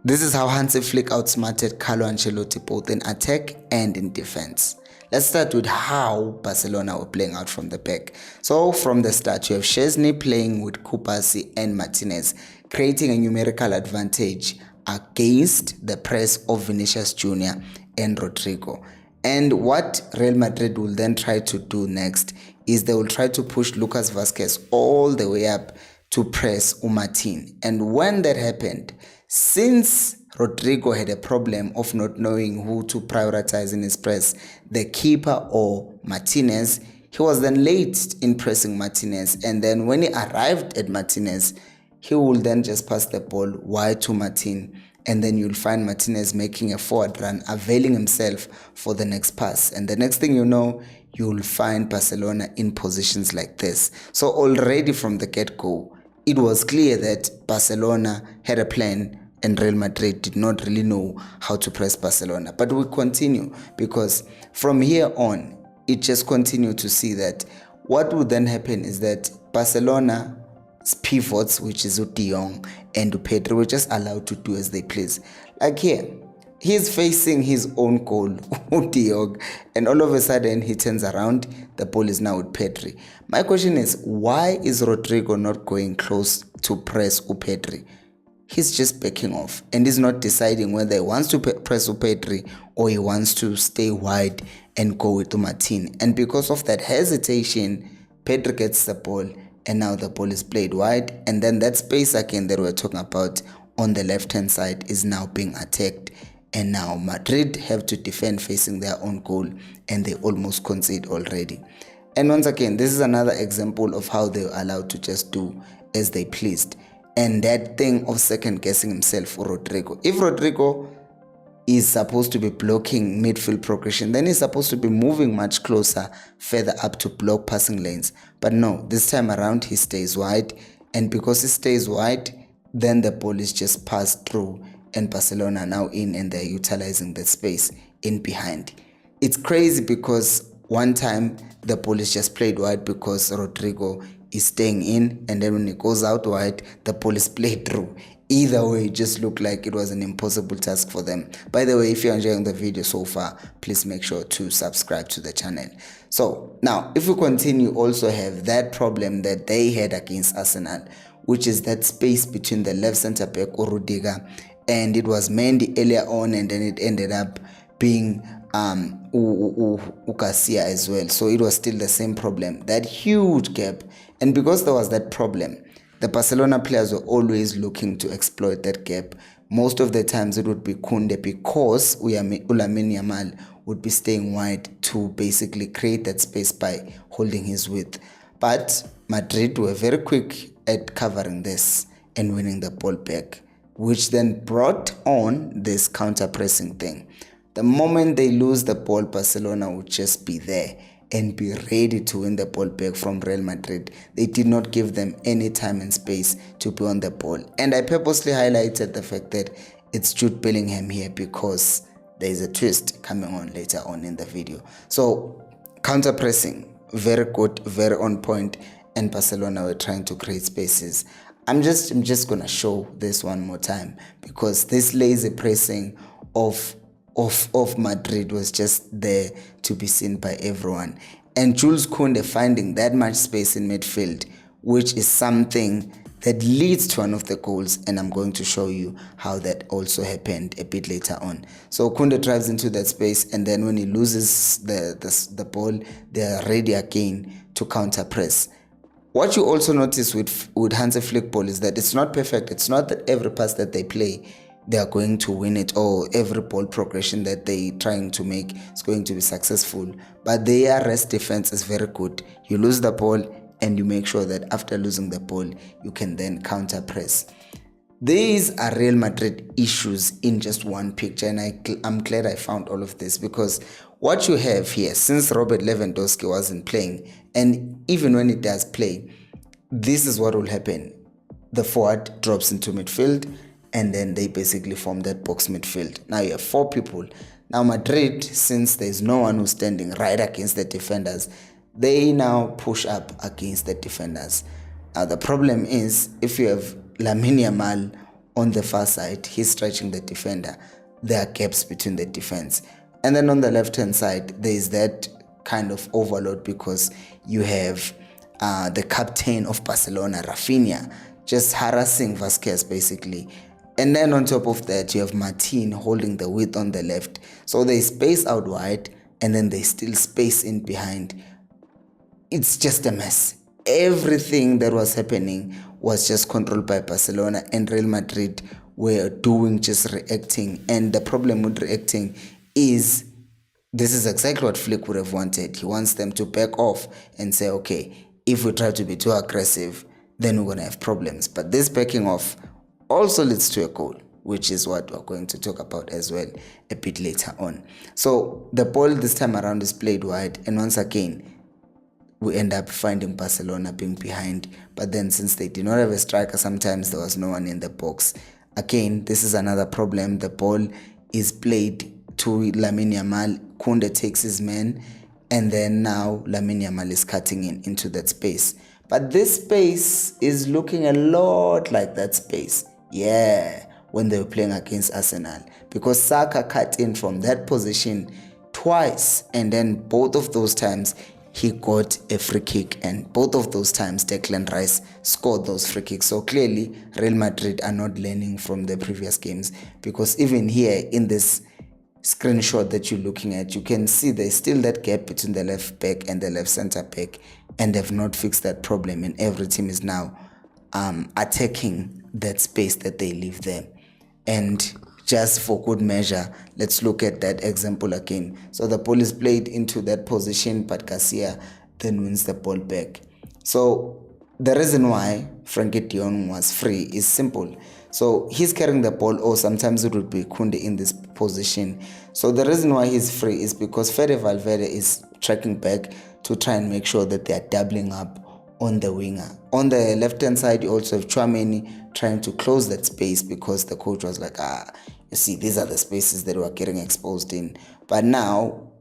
This is how Hansi Flick outsmarted Carlo Ancelotti both in attack and in defense. Let's start with how Barcelona were playing out from the back. So from the start, you have Szczesny playing with Kupasi and Martinez, creating a numerical advantage against the press of Vinicius Jr. and Rodrigo. And what Real Madrid will then try to do next is they will try to push Lucas Vazquez all the way up to press Martin. And when that happened, since Rodrigo had a problem of not knowing who to prioritize in his press, the keeper or Martinez, he was then late in pressing Martinez. And then when he arrived at Martinez, he will then just pass the ball wide to Martin. And then you'll find Martinez making a forward run, availing himself for the next pass. And the next thing you know, you'll find Barcelona in positions like this. So already from the get-go, it was clear that Barcelona had a plan and Real Madrid did not really know how to press Barcelona. But we continue, because from here on, it just continued to see that what would then happen is that Barcelona's pivots, which is De Jong and Pedri, were just allowed to do as they please. Like here, he's facing his own goal, De Jong, and all of a sudden he turns around, the ball is now with Pedri. My question is, why is Rodrigo not going close to press Pedri? He's just backing off and he's not deciding whether he wants to press Pedri or he wants to stay wide and go with Martin. And because of that hesitation, Pedri gets the ball and now the ball is played wide, and then that space again that we're talking about on the left hand side is now being attacked, and now Madrid have to defend facing their own goal, and they almost concede already. And once again, this is another example of how they were allowed to just do as they pleased, and that thing of second guessing himself for Rodrigo. If Rodrigo is supposed to be blocking midfield progression, then he's supposed to be moving much closer, further up to block passing lanes. But no, this time around he stays wide, and because he stays wide, then the ball is just passed through, and Barcelona are now in and they're utilizing that space in behind. It's crazy because one time the ball is just played wide because Rodrigo is staying in, and then when it goes out wide, the ball is played through. Either way, it just looked like it was an impossible task for them. By the way, if you're enjoying the video so far, please make sure to subscribe to the channel. So now, if we continue, also have that problem that they had against Arsenal, which is that space between the left center back or Rudiger, and it was Mendy earlier on, and then it ended up being Garcia as well. So it was still the same problem, that huge gap. And because there was that problem, the Barcelona players were always looking to exploit that gap. Most of the times it would be Koundé, because Lamine Yamal would be staying wide to basically create that space by holding his width. But Madrid were very quick at covering this and winning the ball back, which then brought on this counter-pressing thing. The moment they lose the ball, Barcelona would just be there and be ready to win the ball back from Real Madrid. They did not give them any time and space to be on the ball. And I purposely highlighted the fact that it's Jude Bellingham here because there is a twist coming on later on in the video. So counter-pressing, very good, very on point, and Barcelona were trying to create spaces. I'm just gonna show this one more time, because this lazy pressing of Madrid was just there to be seen by everyone. And Jules Koundé finding that much space in midfield, which is something that leads to one of the goals, and I'm going to show you how that also happened a bit later on. So Koundé drives into that space, and then when he loses the ball, they're ready again to counter press. What you also notice with Hansi Flick ball is that it's not perfect. It's not that every pass that they play they are going to win it, or every ball progression that they trying to make is going to be successful. But their rest defense is very good. You lose the ball and you make sure that after losing the ball, you can then counter press. These are Real Madrid issues in just one picture, and I'm glad I found all of this, because what you have here, since Robert Lewandowski wasn't playing, and even when he does play, this is what will happen. The forward drops into midfield, and then they basically form that box midfield. Now you have four people. Now Madrid, since there's no one who's standing right against the defenders, they now push up against the defenders. Now the problem is, if you have Lamine Yamal on the far side, he's stretching the defender. There are gaps between the defense. And then on the left-hand side, there is that kind of overload because you have the captain of Barcelona, Rafinha, just harassing Vasquez basically. And then on top of that, you have Martin holding the width on the left. So there's space out wide, and then there's still space in behind. It's just a mess. Everything that was happening was just controlled by Barcelona, and Real Madrid were doing just reacting. And the problem with reacting is this is exactly what Flick would have wanted. He wants them to back off and say, okay, if we try to be too aggressive, then we're going to have problems. But this backing off also leads to a goal, which is what we're going to talk about as well a bit later on. So the ball this time around is played wide, and once again, we end up finding Barcelona being behind. But then since they did not have a striker, sometimes there was no one in the box. Again, this is another problem. The ball is played to Lamine Yamal. Koundé takes his man, and then now Lamine Yamal is cutting into that space. But this space is looking a lot like that space, when they were playing against Arsenal, because Saka cut in from that position twice, and then both of those times he got a free kick, and both of those times Declan Rice scored those free kicks. So clearly Real Madrid are not learning from the previous games, because even here in this screenshot that you're looking at, you can see there's still that gap between the left back and the left center back, and they've not fixed that problem, and every team is now attacking that space that they leave there. And just for good measure, let's look at that example again. So the ball is played into that position, but Garcia then wins the ball back. So the reason why Frankie de Jong was free is simple. So he's carrying the ball, or sometimes it would be Koundé in this position. So the reason why he's free is because Fede Valverde is tracking back to try and make sure that they are doubling up on the winger. On the left-hand side, you also have Tchouameni trying to close that space, because the coach was like, you see, these are the spaces that we're getting exposed in. But now,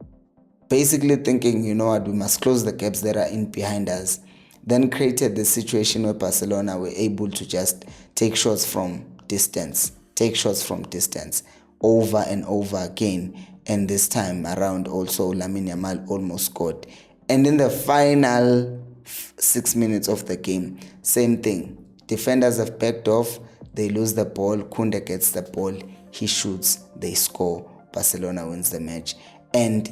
basically thinking, you know what, we must close the gaps that are in behind us, then created the situation where Barcelona were able to just take shots from distance, over and over again. And this time around also, Lamine Yamal almost scored. And in the final 6 minutes of the game, same thing. Defenders have backed off, they lose the ball, Koundé gets the ball, he shoots, they score, Barcelona wins the match. And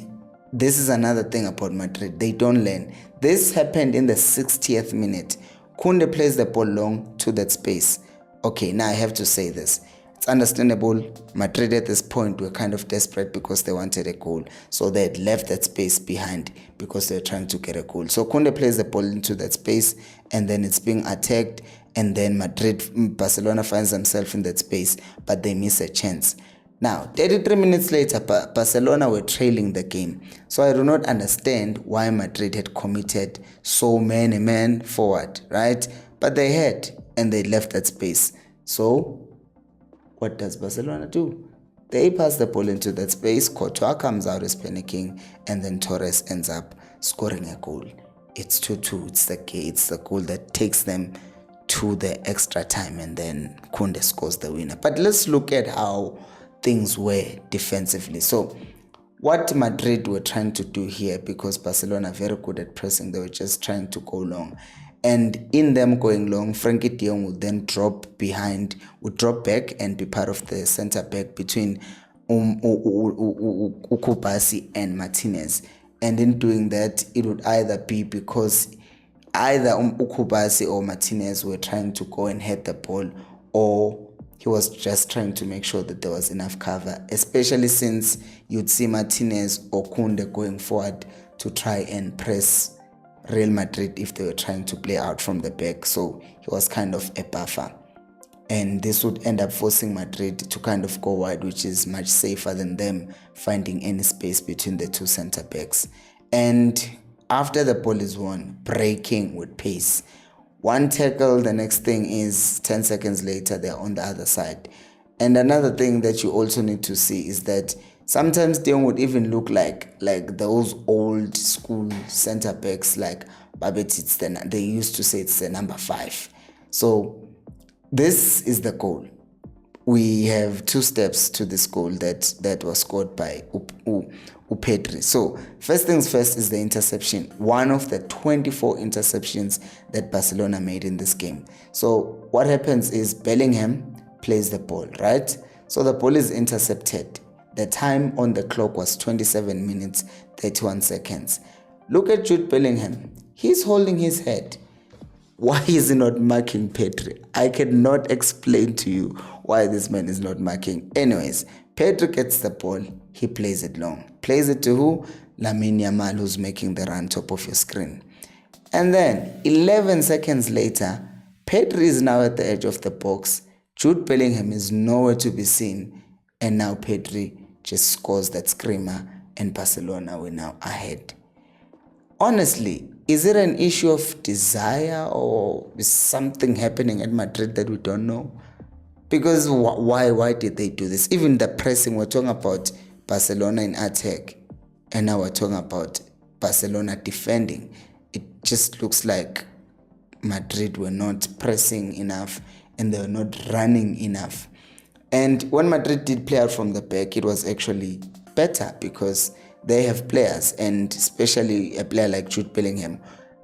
this is another thing about Madrid, they don't learn. This happened in the 60th minute. Koundé plays the ball long to that space. Okay, now I have to say this. It's understandable. Madrid at this point were kind of desperate because they wanted a goal. So they had left that space behind because they were trying to get a goal. So Koundé plays the ball into that space, and then it's being attacked. And then Barcelona finds themselves in that space, but they miss a chance. Now, 33 minutes later, Barcelona were trailing the game. So I do not understand why Madrid had committed so many men forward, right? But they had, and they left that space. So what does Barcelona do? They pass the ball into that space, Courtois comes out as panicking, and then Torres ends up scoring a goal. It's 2-2, it's the goal that takes them to the extra time, and then Koundé scores the winner. But let's look at how things were defensively. So what Madrid were trying to do here, because Barcelona are very good at pressing, they were just trying to go long. And in them going long, Frankie de Jong would then drop back and be part of the center back between Ukubasi and Martinez. And in doing that, it would either be because either Ukubasi or Martinez were trying to go and head the ball, or he was just trying to make sure that there was enough cover, especially since you'd see Martinez or Koundé going forward to try and press Real Madrid if they were trying to play out from the back. So he was kind of a buffer, and this would end up forcing Madrid to kind of go wide, which is much safer than them finding any space between the two center backs. And after the ball is won, breaking with pace, one tackle, the next thing is 10 seconds later they're on the other side. And another thing that you also need to see is that sometimes they would even look like those old school center backs, like they used to say it's the number 5. So this is the goal. we have two steps to this goal that was scored by Pedri. So first things first is the interception, one of the 24 interceptions that Barcelona made in this game. So what happens is Bellingham plays the ball, right? So the ball is intercepted. The time on the clock was 27 minutes 31 seconds. Look at Jude Bellingham. He's holding his head. Why is he not marking Pedri? I cannot explain to you why this man is not marking. Anyways, Pedri gets the ball. He plays it long. Plays it to who? Lamine Yamal, who's making the run top of your screen. And then 11 seconds later, Pedri is now at the edge of the box. Jude Bellingham is nowhere to be seen. And now Pedri just scores that screamer and Barcelona were now ahead. Honestly, is it an issue of desire or is something happening at Madrid that we don't know? Because why did they do this? Even the pressing, we're talking about Barcelona in attack, and now we're talking about Barcelona defending. It just looks like Madrid were not pressing enough and they were not running enough. And when Madrid did play out from the back, it was actually better because they have players, and especially a player like Jude Bellingham,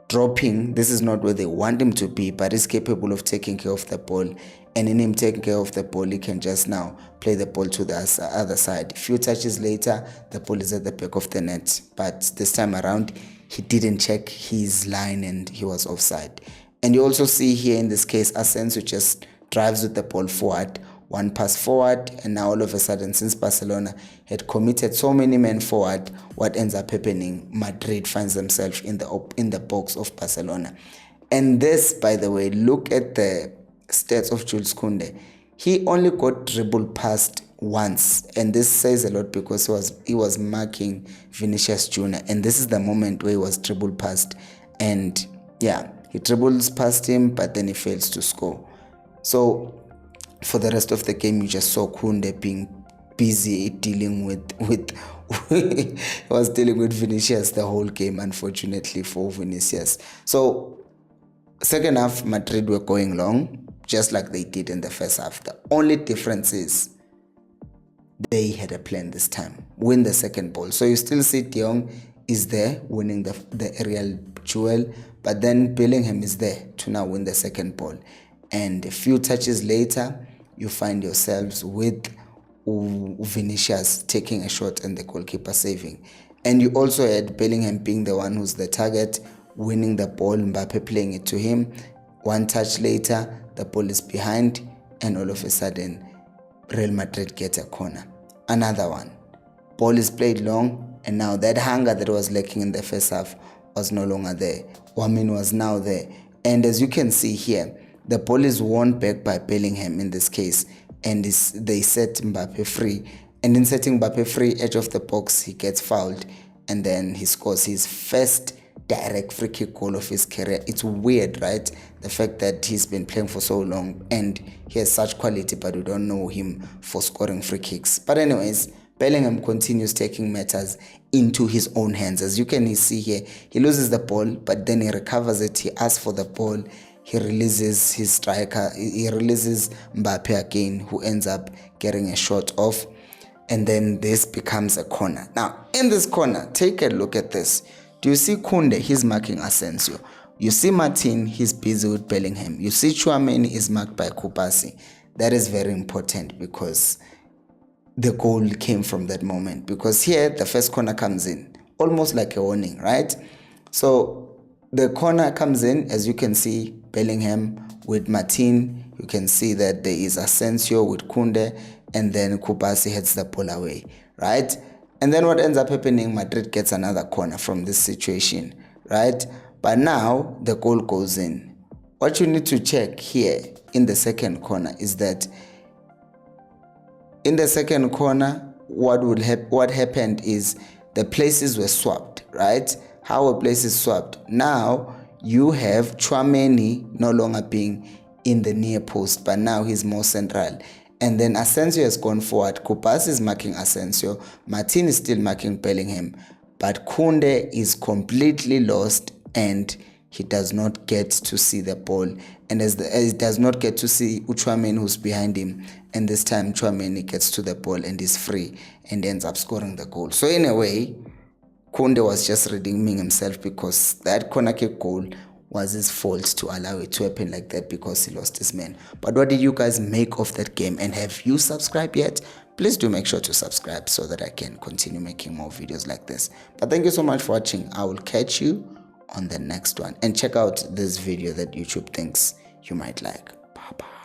dropping. This is not where they want him to be, but he's capable of taking care of the ball. And in him taking care of the ball, he can just now play the ball to the other side. A few touches later, the ball is at the back of the net. But this time around, he didn't check his line and he was offside. And you also see here in this case, Asensio just drives with the ball forward, one pass forward, and now all of a sudden, since Barcelona had committed so many men forward, what ends up happening? Madrid finds themselves in the box of Barcelona. And this, by the way, look at the stats of Jules Koundé. He only got dribbled past once, and this says a lot because he was marking Vinicius Jr. And this is the moment where he was dribbled past, and yeah, he dribbles past him, but then he fails to score. So for the rest of the game, you just saw Koundé being busy dealing with he was dealing with Vinicius the whole game, unfortunately for Vinicius. So second half, Madrid were going long, just like they did in the first half. The only difference is they had a plan this time. Win the second ball. So you still see De Jong is there winning the aerial duel, but then Bellingham is there to now win the second ball. And a few touches later, you find yourselves with Vinicius taking a shot and the goalkeeper saving. And you also had Bellingham being the one who's the target, winning the ball, Mbappe playing it to him. One touch later, the ball is behind, and all of a sudden, Real Madrid gets a corner. Another one. Ball is played long, and now that hunger that was lacking in the first half was no longer there. Wamin was now there. And as you can see here, the ball is won back by Bellingham in this case, and they set Mbappe free. And in setting Mbappe free, edge of the box, he gets fouled, and then he scores his first direct free kick goal of his career. It's weird, right? The fact that he's been playing for so long and he has such quality, but we don't know him for scoring free kicks. But anyways, Bellingham continues taking matters into his own hands. As you can see here, he loses the ball, but then he recovers it. He asks for the ball. He releases his striker. He releases Mbappe again, who ends up getting a shot off. And then this becomes a corner. Now, in this corner, take a look at this. Do you see Koundé? He's marking Asensio. You see Martin, he's busy with Bellingham. You see Tchouaméni is marked by Kubasi. That is very important because the goal came from that moment. Because here, the first corner comes in, almost like a warning, right? So the corner comes in, as you can see, Bellingham with Martin. You can see that there is Asensio with Koundé, and then Kubasi heads the ball away, right? And then what ends up happening, Madrid gets another corner from this situation, right? But now the goal goes in. What you need to check here in the second corner is that in the second corner, what happened is the places were swapped, right? How were places swapped? Now you have Tchouaméni no longer being in the near post, but now he's more central. And then Asensio has gone forward. Kubasi is marking Asensio. Martin is still marking Bellingham. But Koundé is completely lost and he does not get to see the ball, and as he does not get to see Tchouameni who's behind him, and this time Tchouameni gets to the ball and is free and ends up scoring the goal. So in a way, Koundé was just redeeming himself, because that corner kick goal was his fault to allow it to happen like that, because he lost his man. But what did you guys make of that game? And have you subscribed yet? Please do make sure to subscribe so that I can continue making more videos like this. But thank you so much for watching. I will catch you on the next one, and check out this video that YouTube thinks you might like. Bye bye.